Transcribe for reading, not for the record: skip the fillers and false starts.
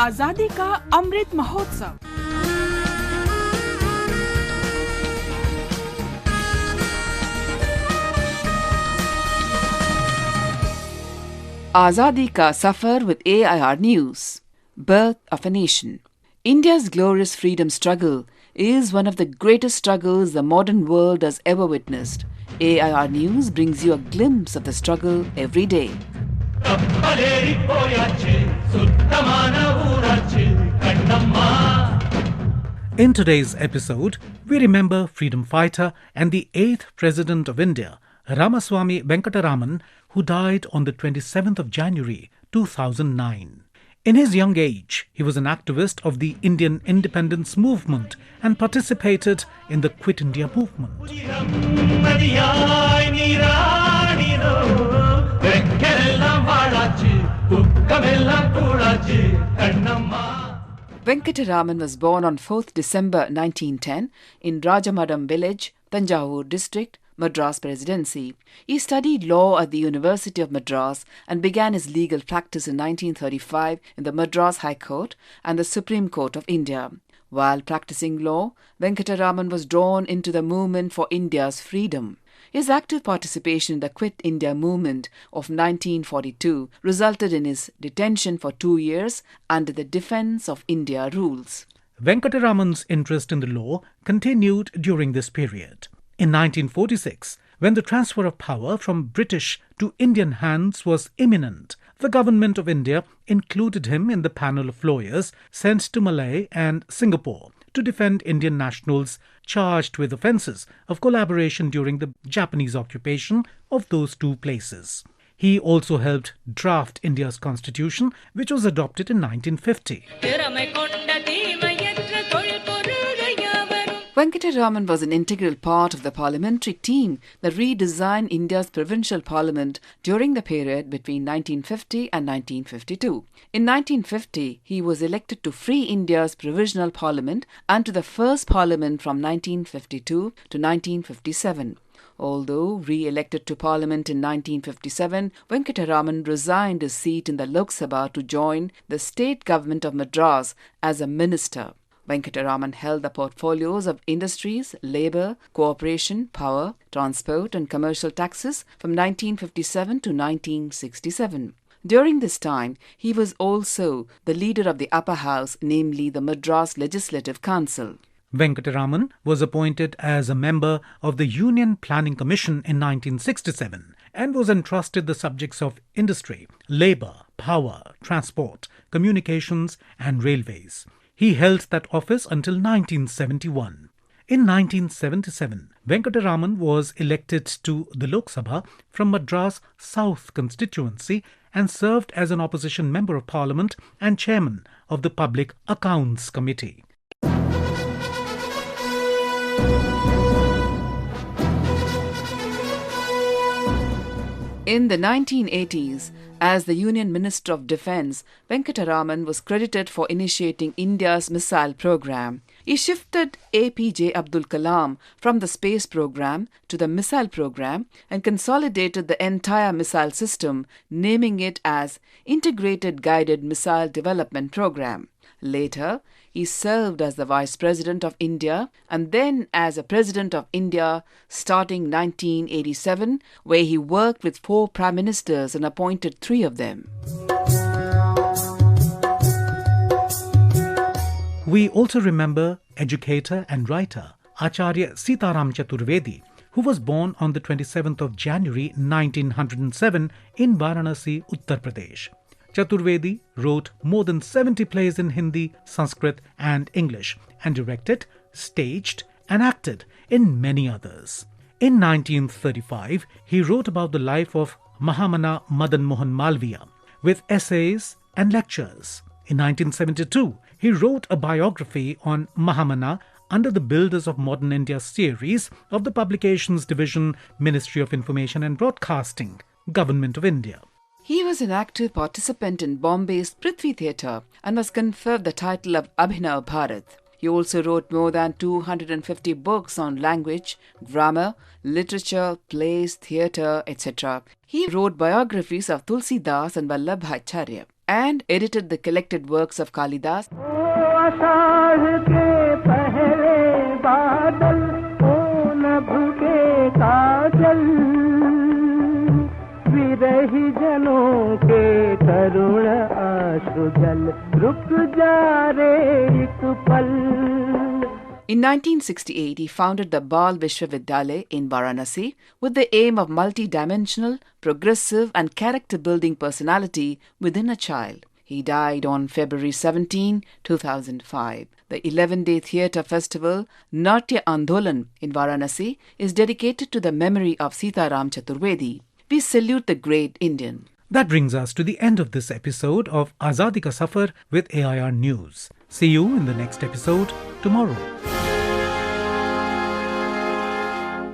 आजादी का Amrit Mahotsav. Azadi ka Safar with AIR News. Birth of a Nation. India's glorious freedom struggle is one of the greatest struggles the modern world has ever witnessed. AIR News brings you a glimpse of the struggle every day. In today's episode, we remember freedom fighter and the 8th President of India, Ramaswamy Venkataraman, who died on the 27th of January 2009. In his young age, he was an activist of the Indian independence movement and participated in the Quit India movement. Venkataraman was born on 4th December 1910 in Rajamadam village, Tanjore district, Madras Presidency. He studied law at the University of Madras and began his legal practice in 1935 in the Madras High Court and the Supreme Court of India. While practicing law, Venkataraman was drawn into the movement for India's freedom. His active participation in the Quit India movement of 1942 resulted in his detention for 2 years under the Defence of India rules. Venkataraman's interest in the law continued during this period. In 1946, when the transfer of power from British to Indian hands was imminent, the Government of India included him in the panel of lawyers sent to Malaya and Singapore to defend Indian nationals charged with offences of collaboration during the Japanese occupation of those two places. He also helped draft India's constitution, which was adopted in 1950. Venkataraman was an integral part of the parliamentary team that redesigned India's provincial parliament during the period between 1950 and 1952. In 1950, he was elected to free India's provisional parliament and to the first parliament from 1952 to 1957. Although re-elected to Parliament in 1957, Venkataraman resigned his seat in the Lok Sabha to join the State Government of Madras as a minister. Venkataraman held the portfolios of industries, labour, cooperation, power, transport and commercial taxes from 1957 to 1967. During this time, he was also the leader of the upper house, namely the Madras Legislative Council. Venkataraman was appointed as a member of the Union Planning Commission in 1967 and was entrusted the subjects of industry, labour, power, transport, communications and railways. He held that office until 1971. In 1977, Venkataraman was elected to the Lok Sabha from Madras South Constituency and served as an opposition member of Parliament and chairman of the Public Accounts Committee. In the 1980s, as the Union Minister of Defence, Venkataraman was credited for initiating India's missile program. He shifted APJ Abdul Kalam from the space program to the missile program and consolidated the entire missile system, naming it as Integrated Guided Missile Development Program. Later, he served as the Vice President of India and then as a President of India starting 1987, where he worked with 4 Prime Ministers and appointed 3 of them. We also remember educator and writer Acharya Sitaram Chaturvedi, who was born on the 27th of January 1907 in Varanasi, Uttar Pradesh. Chaturvedi wrote more than 70 plays in Hindi, Sanskrit and English and directed, staged and acted in many others. In 1935, he wrote about the life of Mahamana Madan Mohan Malviya with essays and lectures. In 1972, he wrote a biography on Mahamana under the Builders of Modern India series of the Publications Division, Ministry of Information and Broadcasting, Government of India. He was an active participant in Bombay's Prithvi Theatre and was conferred the title of Abhinav Bharat. He also wrote more than 250 books on language, grammar, literature, plays, theatre, etc. He wrote biographies of Tulsi Das and Vallabhacharya. and edited the collected works of Kalidas. In 1968, he founded the Bal Vishwavidyalaya in Varanasi with the aim of multi-dimensional, progressive and character-building personality within a child. He died on February 17, 2005. The 11-day theatre festival Natya Andolan in Varanasi is dedicated to the memory of Sitaram Chaturvedi. We salute the great Indian. That brings us to the end of this episode of Azadi Ka Safar with AIR News. See you in the next episode tomorrow.